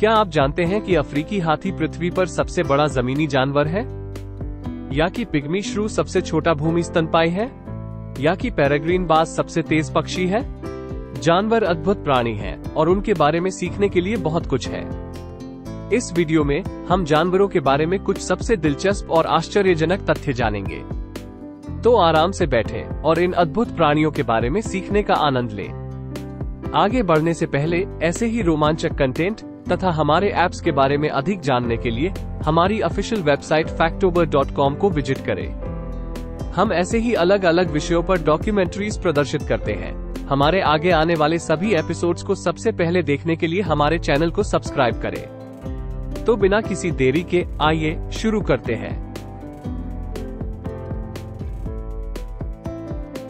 क्या आप जानते हैं कि अफ्रीकी हाथी पृथ्वी पर सबसे बड़ा जमीनी जानवर है? या कि पिग्मी श्रू सबसे छोटा भूमि स्तनपायी है? या कि पेरेग्रीन बाज सबसे तेज पक्षी है? जानवर अद्भुत प्राणी हैं और उनके बारे में सीखने के लिए बहुत कुछ है। इस वीडियो में हम जानवरों के बारे में कुछ सबसे दिलचस्प और आश्चर्यजनक तथ्य जानेंगे। तो आराम से बैठें और इन अद्भुत प्राणियों के बारे में सीखने का आनंद लें। आगे बढ़ने से पहले ऐसे ही रोमांचक कंटेंट तथा हमारे ऐप्स के बारे में अधिक जानने के लिए हमारी ऑफिशियल वेबसाइट factober.com को विजिट करें। हम ऐसे ही अलग अलग विषयों पर डॉक्यूमेंट्रीज प्रदर्शित करते हैं। हमारे आगे आने वाले सभी एपिसोड्स को सबसे पहले देखने के लिए हमारे चैनल को सब्सक्राइब करें। तो बिना किसी देरी के आइए शुरू करते हैं।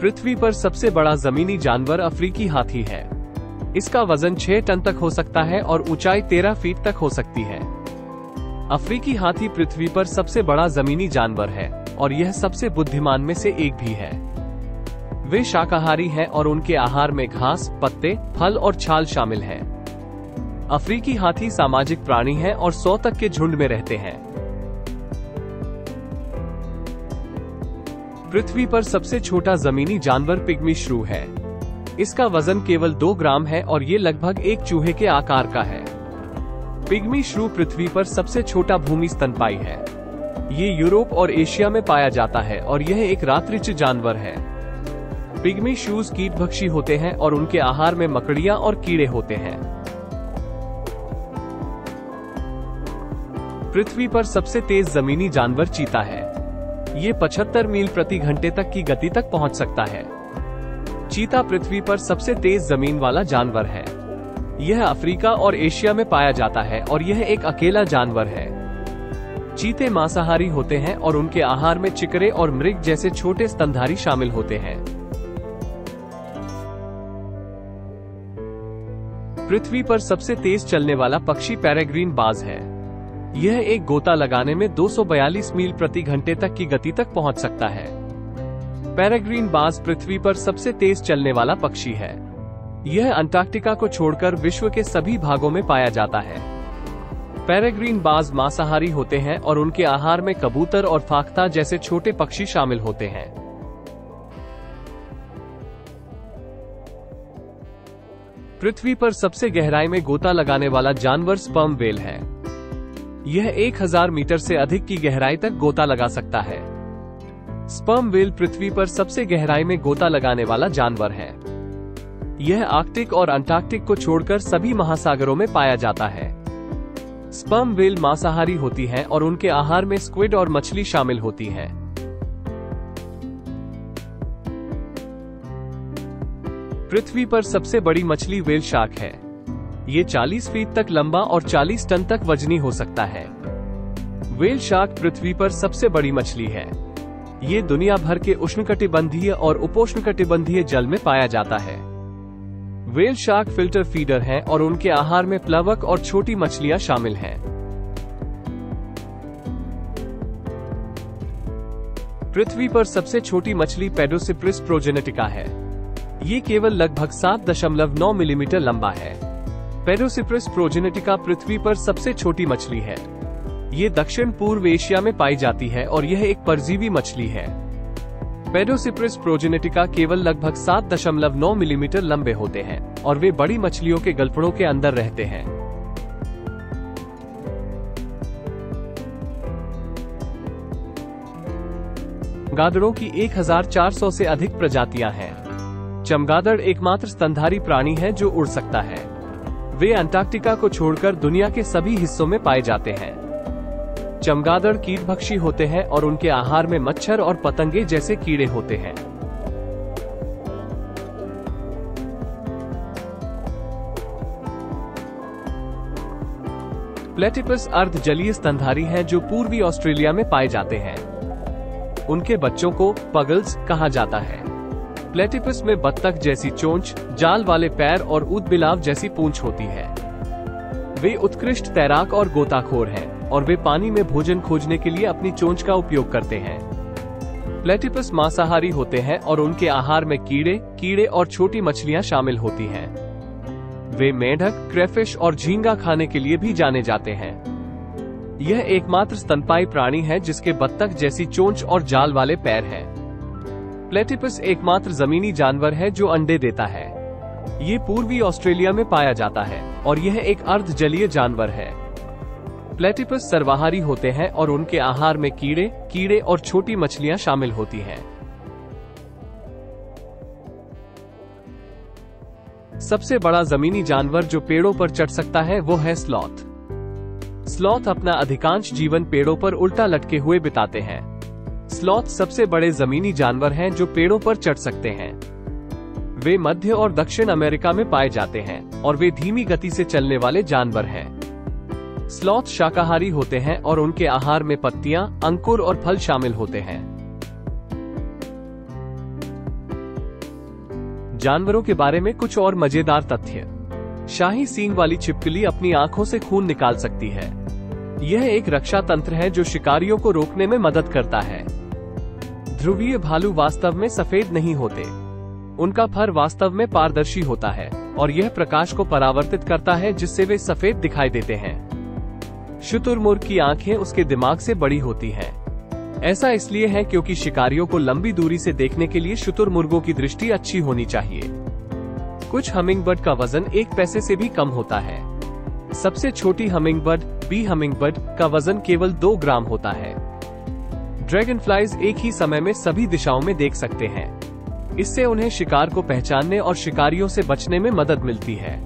पृथ्वी पर सबसे बड़ा जमीनी जानवर अफ्रीकी हाथी है। इसका वजन 6 टन तक हो सकता है और ऊंचाई 13 फीट तक हो सकती है। अफ्रीकी हाथी पृथ्वी पर सबसे बड़ा जमीनी जानवर है और यह सबसे बुद्धिमान में से एक भी है। वे शाकाहारी हैं और उनके आहार में घास, पत्ते, फल और छाल शामिल है। अफ्रीकी हाथी सामाजिक प्राणी हैं और 100 तक के झुंड में रहते हैं। पृथ्वी पर सबसे छोटा जमीनी जानवर पिग्मी श्रू है। इसका वजन केवल 2 ग्राम है और ये लगभग एक चूहे के आकार का है। पिग्मी श्रू पृथ्वी पर सबसे छोटा भूमि स्तनपायी है। ये यूरोप और एशिया में पाया जाता है और यह एक रात्रिच जानवर है। पिग्मी श्रूज कीटभक्षी होते हैं और उनके आहार में मकड़ियां और कीड़े होते हैं। पृथ्वी पर सबसे तेज जमीनी जानवर चीता है। ये 75 मील प्रति घंटे तक की गति तक पहुंच सकता है। चीता पृथ्वी पर सबसे तेज जमीन वाला जानवर है। यह अफ्रीका और एशिया में पाया जाता है और यह एक अकेला जानवर है। चीते मांसाहारी होते हैं और उनके आहार में चिकरे और मृग जैसे छोटे स्तनधारी शामिल होते हैं। पृथ्वी पर सबसे तेज चलने वाला पक्षी पेरेग्रीन बाज है। यह एक गोता लगाने में 242 मील प्रति घंटे तक की गति तक पहुंच सकता है। पेरेग्रीन बाज पृथ्वी पर सबसे तेज चलने वाला पक्षी है। यह अंटार्कटिका को छोड़कर विश्व के सभी भागों में पाया जाता है। पेरेग्रीन बाज मांसाहारी होते हैं और उनके आहार में कबूतर और फाख्ता जैसे छोटे पक्षी शामिल होते हैं। पृथ्वी पर सबसे गहराई में गोता लगाने वाला जानवर स्पर्म व्हेल है। यह 1000 मीटर से अधिक की गहराई तक गोता लगा सकता है। स्पर्म व्हेल पृथ्वी पर सबसे गहराई में गोता लगाने वाला जानवर है। यह आर्कटिक और अंटार्कटिक को छोड़कर सभी महासागरों में पाया जाता है। स्पर्म व्हेल मांसाहारी होती हैं और उनके आहार में स्क्विड और मछली शामिल होती हैं। पृथ्वी पर सबसे बड़ी मछली व्हेल शार्क है। ये 40 फीट तक लंबा और 40 टन तक वजनी हो सकता है। व्हेल शार्क पृथ्वी पर सबसे बड़ी मछली है। ये दुनिया भर के उष्णकटिबंधीय और उपोष्णकटिबंधीय जल में पाया जाता है। व्हेल शार्क फिल्टर फीडर हैं और उनके आहार में प्लवक और छोटी मछलियां शामिल हैं। पृथ्वी पर सबसे छोटी मछली पेडोसिप्रिस प्रोजेनेटिका है। ये केवल लगभग 7.9 मिलीमीटर लंबा है। पेडोसिप्रिस प्रोजेनेटिका पृथ्वी पर सबसे छोटी मछली है। ये दक्षिण पूर्व एशिया में पाई जाती है और यह एक परजीवी मछली है। पेडोसिप्रिस प्रोजेनेटिका केवल लगभग 7.9 मिलीमीटर लंबे होते हैं और वे बड़ी मछलियों के गलफड़ों के अंदर रहते हैं। चमगादड़ों की 1400 से अधिक प्रजातियां हैं। चमगादड़ एकमात्र स्तनधारी प्राणी है जो उड़ सकता है। वे अंटार्कटिका को छोड़कर दुनिया के सभी हिस्सों में पाए जाते हैं। चमगादड़ कीटभक्षी होते हैं और उनके आहार में मच्छर और पतंगे जैसे कीड़े होते हैं। प्लेटिपस अर्ध जलीय स्तनधारी हैं जो पूर्वी ऑस्ट्रेलिया में पाए जाते हैं। उनके बच्चों को पगल्स कहा जाता है। प्लेटिपस में बत्तख जैसी चोंच, जाल वाले पैर और ऊदबिलाव जैसी पूंछ होती है। वे उत्कृष्ट तैराक और गोताखोर हैं और वे पानी में भोजन खोजने के लिए अपनी चोंच का उपयोग करते हैं। प्लेटिपस मांसाहारी होते हैं और उनके आहार में कीड़े और छोटी मछलियां शामिल होती हैं। वे मेंढक, क्रेफिश और झींगा खाने के लिए भी जाने जाते हैं। यह एकमात्र स्तनपायी प्राणी है जिसके बत्तख जैसी चोंच और जाल वाले पैर हैं। प्लेटिपस एकमात्र जमीनी जानवर है जो अंडे देता है। ये पूर्वी ऑस्ट्रेलिया में पाया जाता है और यह एक अर्धजलीय जानवर है। प्लेटिपस सर्वाहारी होते हैं और उनके आहार में कीड़े और छोटी मछलियां शामिल होती हैं। सबसे बड़ा जमीनी जानवर जो पेड़ों पर चढ़ सकता है वो है स्लॉथ। स्लॉथ अपना अधिकांश जीवन पेड़ों पर उल्टा लटके हुए बिताते हैं। स्लॉथ सबसे बड़े जमीनी जानवर हैं जो पेड़ों पर चढ़ सकते हैं। वे मध्य और दक्षिण अमेरिका में पाए जाते हैं और वे धीमी गति से चलने वाले जानवर हैं। स्लॉथ शाकाहारी होते हैं और उनके आहार में पत्तियां, अंकुर और फल शामिल होते हैं। जानवरों के बारे में कुछ और मजेदार तथ्य। शाही सींग वाली छिपकली अपनी आंखों से खून निकाल सकती है। यह एक रक्षा तंत्र है जो शिकारियों को रोकने में मदद करता है। ध्रुवीय भालू वास्तव में सफेद नहीं होते। उनका फर वास्तव में पारदर्शी होता है और यह प्रकाश को परावर्तित करता है जिससे वे सफेद दिखाई देते हैं। शुतुरमुर्ग की आंखें उसके दिमाग से बड़ी होती हैं। ऐसा इसलिए है क्योंकि शिकारियों को लंबी दूरी से देखने के लिए शुतुरमुर्गों की दृष्टि अच्छी होनी चाहिए। कुछ हमिंगबर्ड का वजन 1 पैसे से भी कम होता है। सबसे छोटी हमिंगबर्ड, बी हमिंगबर्ड, का वजन केवल 2 ग्राम होता है। ड्रैगनफ्लाइज एक ही समय में सभी दिशाओं में देख सकते हैं। इससे उन्हें शिकार को पहचानने और शिकारियों से बचने में मदद मिलती है।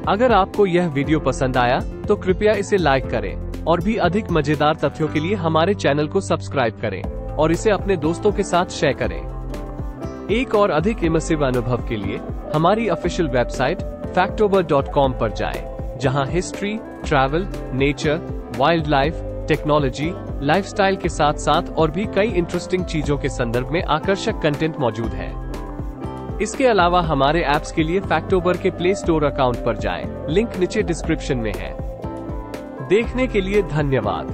अगर आपको यह वीडियो पसंद आया तो कृपया इसे लाइक करें और भी अधिक मजेदार तथ्यों के लिए हमारे चैनल को सब्सक्राइब करें और इसे अपने दोस्तों के साथ शेयर करें। एक और अधिक इमर्सिव अनुभव के लिए हमारी ऑफिशियल वेबसाइट factober.com पर जाएं, जहां history, travel, nature, wild life, technology, lifestyle के साथ साथ और भी कई इंटरेस्टिंग चीजों के संदर्भ में आकर्षक कंटेंट मौजूद है। इसके अलावा हमारे ऐप्स के लिए फैक्टोबर के प्ले स्टोर अकाउंट पर जाएं, लिंक नीचे डिस्क्रिप्शन में है। देखने के लिए धन्यवाद।